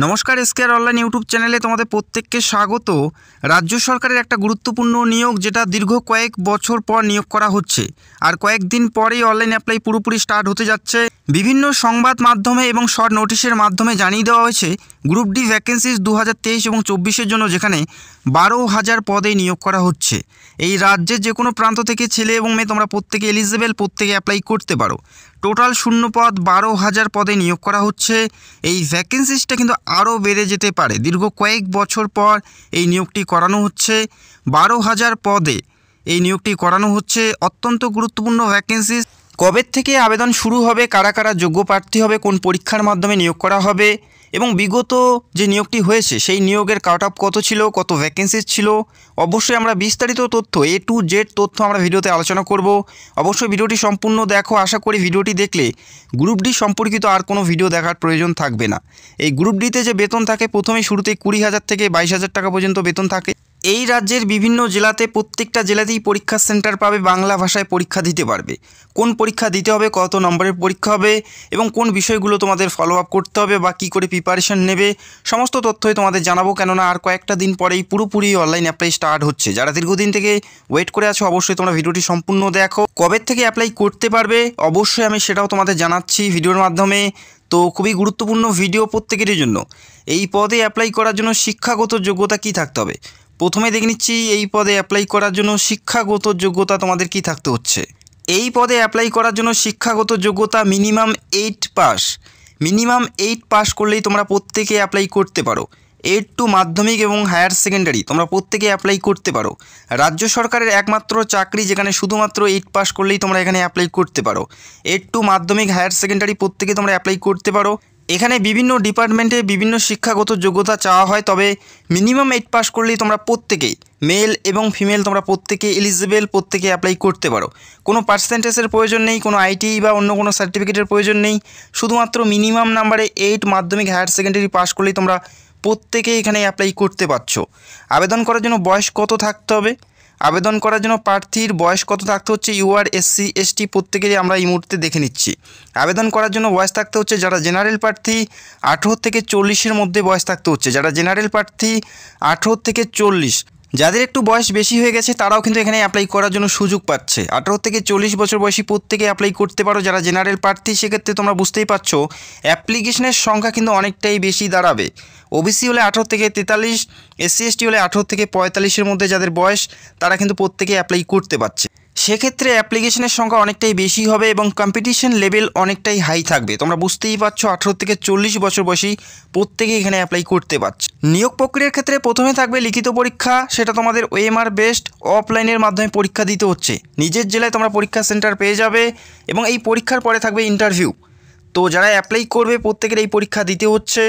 নমস্কার, এসকেআর online YouTube চ্যানেলে তোমাদের প্রত্যেককে স্বাগত। রাজ্য সরকারের একটা গুরুত্বপূর্ণ নিয়োগ, যেটা দীর্ঘ কয়েক বছর পর নিয়োগ করা হচ্ছে, আর কয়েকদিন পরেই অনলাইন অ্যাপ্লাই পুরোপুরি স্টার্ট হতে যাচ্ছে। বিভিন্ন সংবাদ মাধ্যমে এবং শর্ট নোটিশের মাধ্যমে জানিয়ে দেওয়া হয়েছে গ্রুপ ডি ভ্যাকেন্সিস 2023 এবং 24-এর জন্য, যেখানে 12,000 পদে নিয়োগ করা হচ্ছে। এই রাজ্যের যে কোনো প্রান্ত থেকে ছেলে এবং মেয়ে তোমরা প্রত্যেকে এলিজিবল, প্রত্যেকে অ্যাপ্লাই করতে পারো। টোটাল শূন্য পদ 12,000 পদে নিয়োগ করা হচ্ছে। এই ভ্যাকেন্সিসটা কিন্তু আরও বেড়ে যেতে পারে। দীর্ঘ কয়েক বছর পর এই নিয়োগটি করানো হচ্ছে। 12,000 পদে এই নিয়োগটি করানো হচ্ছে। অত্যন্ত গুরুত্বপূর্ণ ভ্যাকেন্সিস। কবে থেকে আবেদন শুরু হবে, কারা কারা যোগ্য প্রার্থী হবে, কোন পরীক্ষার মাধ্যমে নিয়োগ করা হবে, এবং বিগত যে নিয়োগটি হয়েছে সেই নিয়োগের কাট অফ কত ছিল, কত ভ্যাকেন্সিস ছিল, অবশ্যই আমরা বিস্তারিত তথ্য A to Z তথ্য আমরা ভিডিওতে আলোচনা করব। অবশ্যই ভিডিওটি সম্পূর্ণ দেখো। আশা করি ভিডিওটি দেখলে গ্রুপ ডি সম্পর্কিত আর কোনো ভিডিও দেখার প্রয়োজন থাকবে না। এই গ্রুপ ডিতে যে বেতন থাকে, প্রথমেই শুরুতে 20,000 থেকে 22,000 টাকা পর্যন্ত বেতন থাকে। এই রাজ্যের বিভিন্ন জেলাতে প্রত্যেকটা জেলাতেই পরীক্ষা সেন্টার পাবে, বাংলা ভাষায় পরীক্ষা দিতে পারবে। কোন পরীক্ষা দিতে হবে, কত নম্বরের পরীক্ষা হবে, এবং কোন বিষয়গুলো তোমাদের ফলো আপ করতে হবে বা কী করে প্রিপারেশন নেবে, সমস্ত তথ্যই তোমাদের জানাবো। কেননা আর কয়েকটা দিন পরেই পুরোপুরি অনলাইন অ্যাপ্লাই স্টার্ট হচ্ছে। যারা দীর্ঘদিন থেকে ওয়েট করে আছো, অবশ্যই তোমরা ভিডিওটি সম্পূর্ণ দেখো। কবে থেকে অ্যাপ্লাই করতে পারবে অবশ্যই আমি সেটাও তোমাদের জানাচ্ছি ভিডিওর মাধ্যমে। তো খুবই গুরুত্বপূর্ণ ভিডিও প্রত্যেকেরই জন্য। এই পদে অ্যাপ্লাই করার জন্য শিক্ষাগত যোগ্যতা কী থাকতে হবে, প্রথমে দেখে নিচ্ছি। এই পদে অ্যাপ্লাই করার জন্য শিক্ষাগত যোগ্যতা তোমাদের কি থাকতে হচ্ছে। এই পদে অ্যাপ্লাই করার জন্য শিক্ষাগত যোগ্যতা মিনিমাম 8 পাস। মিনিমাম 8 পাস করলেই তোমরা প্রত্যেকে অ্যাপ্লাই করতে পারো। 8 টু মাধ্যমিক এবং হায়ার সেকেন্ডারি তোমরা প্রত্যেকে অ্যাপ্লাই করতে পারো। রাজ্য সরকারের একমাত্র চাকরি যেখানে শুধুমাত্র 8 পাস করলেই তোমরা এখানে অ্যাপ্লাই করতে পারো। 8 টু মাধ্যমিক হায়ার সেকেন্ডারি প্রত্যেকে তোমরা অ্যাপ্লাই করতে পারো। এখানে বিভিন্ন ডিপার্টমেন্টে বিভিন্ন শিক্ষাগত যোগ্যতা চাওয়া হয়, তবে মিনিমাম 8 পাস করলেই তোমরা প্রত্যেকেই, মেল এবং ফিমেল তোমরা প্রত্যেকে এলিজিবল, প্রত্যেকে অ্যাপ্লাই করতে পারো। কোনো পার্সেন্টেজের প্রয়োজন নেই, কোনো আইটি বা অন্য কোনো সার্টিফিকেটের প্রয়োজন নেই। শুধুমাত্র মিনিমাম নাম্বারে 8 মাধ্যমিক হায়ার সেকেন্ডারি পাস করলেই তোমরা প্রত্যেকেই এখানে অ্যাপ্লাই করতে পারছো। আবেদন করার জন্য বয়স কত থাকতে হবে, আবেদন করার জন্য প্রার্থীর বয়স কত থাকতে হচ্ছে, UR SC ST প্রত্যেকেরই আমরা এই মুহূর্তে দেখে নিচ্ছি। আবেদন করার জন্য বয়স থাকতে হচ্ছে, যারা জেনারেল প্রার্থী 18 থেকে 40-এর মধ্যে বয়স থাকতে হচ্ছে। যারা জেনারেল প্রার্থী 18 থেকে 40, যাদের একটু বয়স বেশি হয়ে গেছে তারাও কিন্তু এখানে অ্যাপ্লাই করার জন্য সুযোগ পাচ্ছে। 18 থেকে 40 বছর বয়সী প্রত্যেকে অ্যাপ্লাই করতে পারো যারা জেনারেল প্রার্থী। সেক্ষেত্রে তোমরা বুঝতেই পারছো অ্যাপ্লিকেশনের সংখ্যা কিন্তু অনেকটাই বেশি দাঁড়াবে। OBC হলে 18 থেকে 43, SC ST হলে 18 থেকে 45-এর মধ্যে যাদের বয়স, তারা কিন্তু প্রত্যেকে অ্যাপ্লাই করতে পারছে। সেক্ষেত্রে অ্যাপ্লিকেশনের সংখ্যা অনেকটাই বেশি হবে এবং কম্পিটিশন লেভেল অনেকটাই হাই থাকবে। তোমরা বুঝতেই পারছো 18 থেকে 40 বছর বয়সী প্রত্যেকে এখানে অ্যাপ্লাই করতে পারছে। নিয়োগ প্রক্রিয়ার ক্ষেত্রে প্রথমে থাকবে লিখিত পরীক্ষা। সেটা তোমাদের OMR বেস্ট অফলাইনের মাধ্যমে পরীক্ষা দিতে হচ্ছে। নিজের জেলায় তোমরা পরীক্ষা সেন্টার পেয়ে যাবে এবং এই পরীক্ষার পরে থাকবে ইন্টারভিউ। তো যারা অ্যাপ্লাই করবে প্রত্যেকের এই পরীক্ষা দিতে হচ্ছে।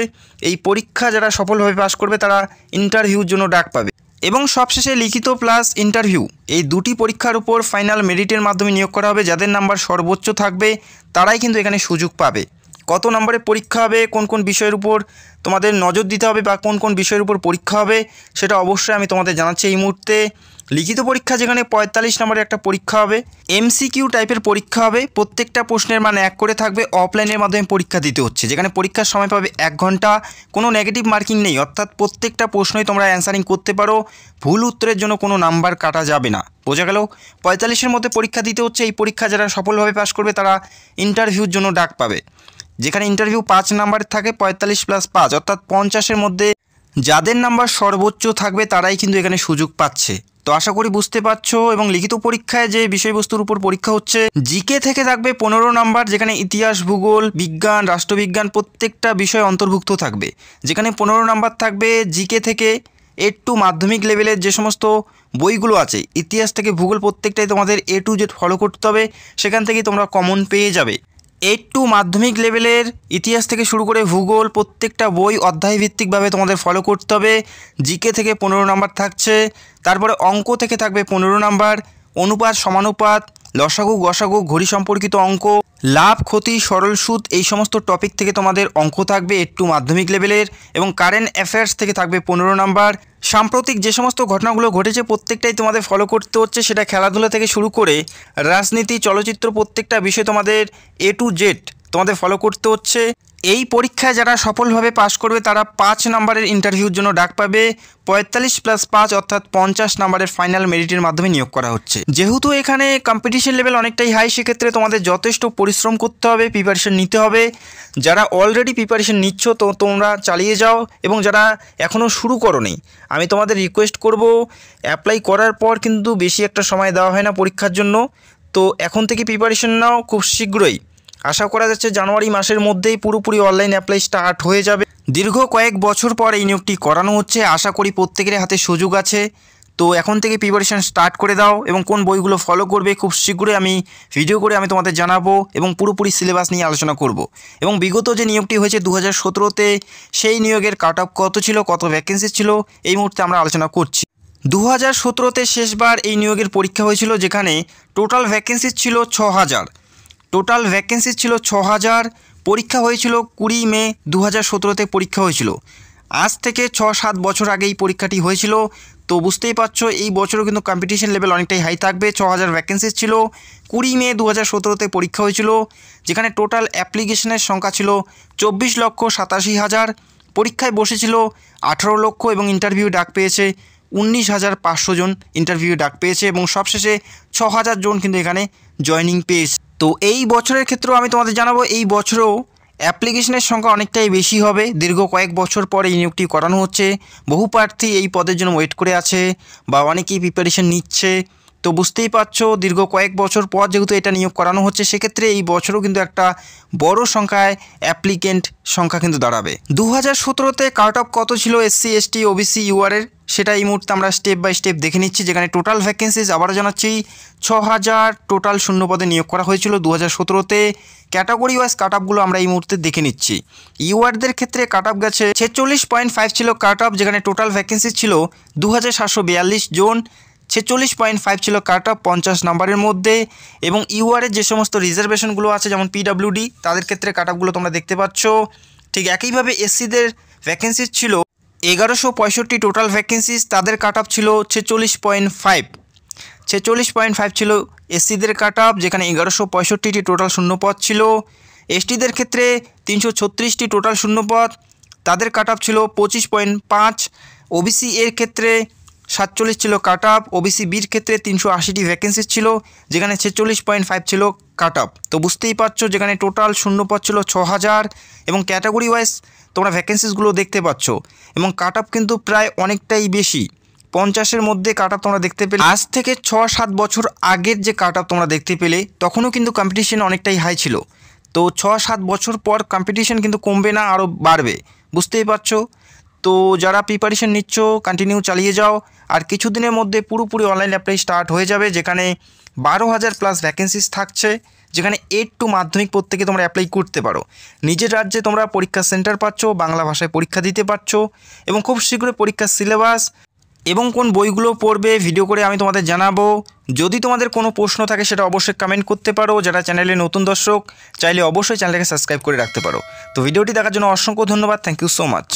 এই পরীক্ষা যারা সফলভাবে পাস করবে তারা ইন্টারভিউর জন্য ডাক পাবে। এবং সবশেষে লিখিত প্লাস ইন্টারভিউ, এই দুটি পরীক্ষার উপর ফাইনাল মেরিটের মাধ্যমে নিয়োগ করা হবে। যাদের নাম্বার সর্বোচ্চ থাকবে তারাই কিন্তু এখানে সুযোগ পাবে। কত নম্বরের পরীক্ষা হবে, কোন কোন বিষয়ের উপর তোমাদের নজর দিতে হবে বা কোন কোন বিষয়ের উপর পরীক্ষা হবে, সেটা অবশ্যই আমি তোমাদের জানাচ্ছি এই মুহূর্তে। লিখিত পরীক্ষা যেখানে 45 নম্বরের একটা পরীক্ষা হবে, MCQ টাইপের পরীক্ষা হবে। প্রত্যেকটা প্রশ্নের মান 1 করে থাকবে। অফলাইনের মাধ্যমে পরীক্ষা দিতে হচ্ছে, যেখানে পরীক্ষার সময় পাবে 1 ঘন্টা। কোনো নেগেটিভ মার্কিং নেই, অর্থাৎ প্রত্যেকটা প্রশ্নই তোমরা অ্যান্সারিং করতে পারো। ভুল উত্তরের জন্য কোনো নাম্বার কাটা যাবে না। বোঝা গেল? 45-এর মধ্যে পরীক্ষা দিতে হচ্ছে। এই পরীক্ষা যারা সফলভাবে পাস করবে তারা ইন্টারভিউর জন্য ডাক পাবে, যেখানে ইন্টারভিউ 5 নাম্বার থাকে। 45 প্লাস 5 অর্থাৎ 50-এর মধ্যে যাদের নাম্বার সর্বোচ্চ থাকবে তারাই কিন্তু এখানে সুযোগ পাচ্ছে। তো আশা করি বুঝতে পারছো। এবং লিখিত পরীক্ষায় যে বিষয়বস্তুর উপর পরীক্ষা হচ্ছে, জিকে থেকে থাকবে 15 নাম্বার, যেখানে ইতিহাস, ভূগোল, বিজ্ঞান, রাষ্ট্রবিজ্ঞান প্রত্যেকটা বিষয় অন্তর্ভুক্ত থাকবে। যেখানে 15 নাম্বার থাকবে জিকে থেকে। 8 টু মাধ্যমিক লেভেলের যে সমস্ত বইগুলো আছে, ইতিহাস থেকে ভূগোল প্রত্যেকটাই তোমাদের A to Z ফলো করতে হবে। সেখান থেকেই তোমরা কমন পেয়ে যাবে। 8 টু মাধ্যমিক লেভেলের ইতিহাস থেকে শুরু করে ভূগোল প্রত্যেকটা বই অধ্যায়ভিত্তিকভাবে তোমাদের ফলো করতে হবে। জিকে থেকে 15 নাম্বার থাকছে। তারপরে অঙ্ক থেকে থাকবে 15 নাম্বার। অনুপাত, সমানুপাত, লসাগু, গসাগু, ঘড়ি সম্পর্কিত অঙ্ক, লাভ, ক্ষতি, সরল সুদ, এই সমস্ত টপিক থেকে তোমাদের অঙ্ক থাকবে 8 টু মাধ্যমিক লেভেলের। এবং কারেন্ট অ্যাফেয়ার্স থেকে থাকবে 15 নাম্বার। সাম্প্রতিক যে সমস্ত ঘটনাগুলো ঘটেছে প্রত্যেকটাই তোমাদের ফলো করতে হচ্ছে। সেটা খেলাধুলা থেকে শুরু করে রাজনীতি, চলচ্চিত্র প্রত্যেকটা বিষয় তোমাদের A to Z তোমাদের ফলো করতে হচ্ছে। এই পরীক্ষায় যারা সফলভাবে পাশ করবে তারা 5 নম্বরের ইন্টারভিউর জন্য ডাক পাবে। 45+5 অর্থাৎ 50 নম্বরের ফাইনাল মেরিটের মাধ্যমে নিয়োগ করা হচ্ছে। যেহেতু এখানে কম্পিটিশন লেভেল অনেকটাই হাই, সেক্ষেত্রে তোমাদের যথেষ্ট পরিশ্রম করতে হবে, প্রিপারেশন নিতে হবে। যারা অলরেডি প্রিপারেশন নিচ্ছ তো তোমরা চালিয়ে যাও, এবং যারা এখনও শুরু করোনি আমি তোমাদের রিকোয়েস্ট করব, অ্যাপ্লাই করার পর কিন্তু বেশি একটা সময় দেওয়া হয় না পরীক্ষার জন্য। তো এখন থেকে প্রিপারেশন নাও, খুব শীঘ্রই আশা করা যাচ্ছে জানুয়ারি মাসের মধ্যেই পুরোপুরি অনলাইন অ্যাপ্লাই স্টার্ট হয়ে যাবে। দীর্ঘ কয়েক বছর পর এই নিয়োগটি করানো হচ্ছে, আশা করি প্রত্যেকের হাতে সুযোগ আছে। তো এখন থেকে প্রিপারেশন স্টার্ট করে দাও, এবং কোন বইগুলো ফলো করবে খুব শীঘ্রই আমি ভিডিও করে আমি তোমাদের জানাবো, এবং পুরোপুরি সিলেবাস নিয়ে আলোচনা করব। এবং বিগত যে নিয়োগটি হয়েছে 2017তে, সেই নিয়োগের কাট অফ কত ছিল, কত ভ্যাকেন্সি ছিল, এই মুহূর্তে আমরা আলোচনা করছি। 2017তে শেষবার এই নিয়োগের পরীক্ষা হয়েছিল, যেখানে টোটাল ভ্যাকেন্সি ছিল 6000। টোটাল ভ্যাকেন্সি ছিল 6000। পরীক্ষা হয়েছিল 20 মে 2017তে পরীক্ষা হয়েছিল। আজ থেকে 6-7 বছর আগে এই পরীক্ষাটি হয়েছিল। তো বুঝতেই পারছো এই বছরও কিন্তু কম্পিটিশন লেভেল অনেকটাই হাই থাকবে। 6000 ভ্যাকেন্সি ছিল। 20 মে 2017তে পরীক্ষা হয়েছিল, যেখানে টোটাল অ্যাপ্লিকেশনের সংখ্যা ছিল 24,87,000। পরীক্ষায় বসেছিল 18 লক্ষ, এবং ইন্টারভিউ ডাক পেয়েছে 19,500 জন ইন্টারভিউ ডাক পেয়েছে, এবং সবশেষে 6000 জন কিন্তু এখানে জয়নিং পেয়েছে। তো এই বছরের ক্ষেত্রেও আমি তোমাদের জানাবো, এই বছরেও অ্যাপ্লিকেশনের সংখ্যা অনেকটাই বেশি হবে। দীর্ঘ কয়েক বছর পর এই নিয়োগটি করানো হচ্ছে। বহু প্রার্থী এই পদের জন্য ওয়েট করে আছে, বা অনেকেই প্রিপারেশন নিচ্ছে। তো বুঝতেই পারছো দীর্ঘ কয়েক বছর পর যেহেতু এটা নিয়োগ করানো হচ্ছে, সেক্ষেত্রে এই বছরও কিন্তু একটা বড় সংখ্যায় অ্যাপ্লিকেন্ট সংখ্যা কিন্তু দাঁড়াবে। 2017তে কাট অফ কত ছিল SC ST OBC UR এর, সেটা এই মুহূর্তে আমরা স্টেপ বাই স্টেপ দেখে নিচ্ছি। যেখানে টোটাল ভ্যাকেন্সিজ আবারও জানাচ্ছি 6000 টোটাল শূন্য পদে নিয়োগ করা হয়েছিল 2017তে। ক্যাটাগরি ওয়াইজ কাট অফগুলো আমরা এই মুহূর্তে দেখে নিচ্ছি। ইউআরদের ক্ষেত্রে কাট অফ গেছে 46.5 ছিল কাট অফ, যেখানে টোটাল ভ্যাকেন্সি ছিল 2742 জন। 46.5 ছিল কাট অফ 50 নম্বরের মধ্যে। এবং ইউআরের যে সমস্ত রিজার্ভেশনগুলো আছে, যেমন PWD, তাদের ক্ষেত্রে কাট অফগুলো তোমরা দেখতে পাচ্ছ। ঠিক একইভাবে এসসিদের ভ্যাকেন্সি ছিল 1165 টোটাল ভ্যাকেন্সিস, তাদের কাট অফ ছিল 46.5। 46.5 ছিল এসসিদের কাট অফ, যেখানে 1165টি টোটাল শূন্যপদ ছিল। এসটিদের ক্ষেত্রে 336টি টোটাল শূন্যপদ, তাদের কাট অফ ছিল 25.5। ওবিসি এর ক্ষেত্রে 47 ছিল কাট অফ। ওবিসি বির ক্ষেত্রে 380টি ভ্যাকেন্সি ছিল, যেখানে 46.5 ছিল কাট অফ। তো বুঝতেই পারছো যেখানে টোটাল শূন্যপদ ছিল 6000, এবং ক্যাটাগরি ওয়াইজ তোমরা ভ্যাকেন্সিসগুলো দেখতে পাচ্ছ, এবং কাট অফ কিন্তু প্রায় অনেকটাই বেশি, 50-এর মধ্যে কাট অফ তোমরা দেখতে পেলে। আজ থেকে 6-7 বছর আগের যে কাট অফ তোমরা দেখতে পেলে, তখনও কিন্তু কম্পিটিশন অনেকটাই হাই ছিল। তো 6-7 বছর পর কম্পিটিশন কিন্তু কমবে না, আরও বাড়বে, বুঝতেই পারছো। তো যারা প্রিপারেশন নিচ্ছ কন্টিনিউ চালিয়ে যাও, আর কিছুদিনের মধ্যে পুরোপুরি অনলাইন অ্যাপ্লাই স্টার্ট হয়ে যাবে, যেখানে 12,000+ ভ্যাকেন্সিস থাকছে, যেখানে 8 টু মাধ্যমিক প্রত্যেকে তোমরা অ্যাপ্লাই করতে পারো। নিজের রাজ্যে তোমরা পরীক্ষা সেন্টার পাচ্ছ, বাংলা ভাষায় পরীক্ষা দিতে পারছো, এবং খুব শীঘ্রই পরীক্ষার সিলেবাস এবং কোন বইগুলো পড়বে ভিডিও করে আমি তোমাদের জানাবো। যদি তোমাদের কোনো প্রশ্ন থাকে সেটা অবশ্যই কমেন্ট করতে পারো। যারা চ্যানেলে নতুন দর্শক, চাইলে অবশ্যই চ্যানেলটাকে সাবস্ক্রাইব করে রাখতে পারো। তো ভিডিওটি দেখার জন্য অসংখ্য ধন্যবাদ। Thank you so much.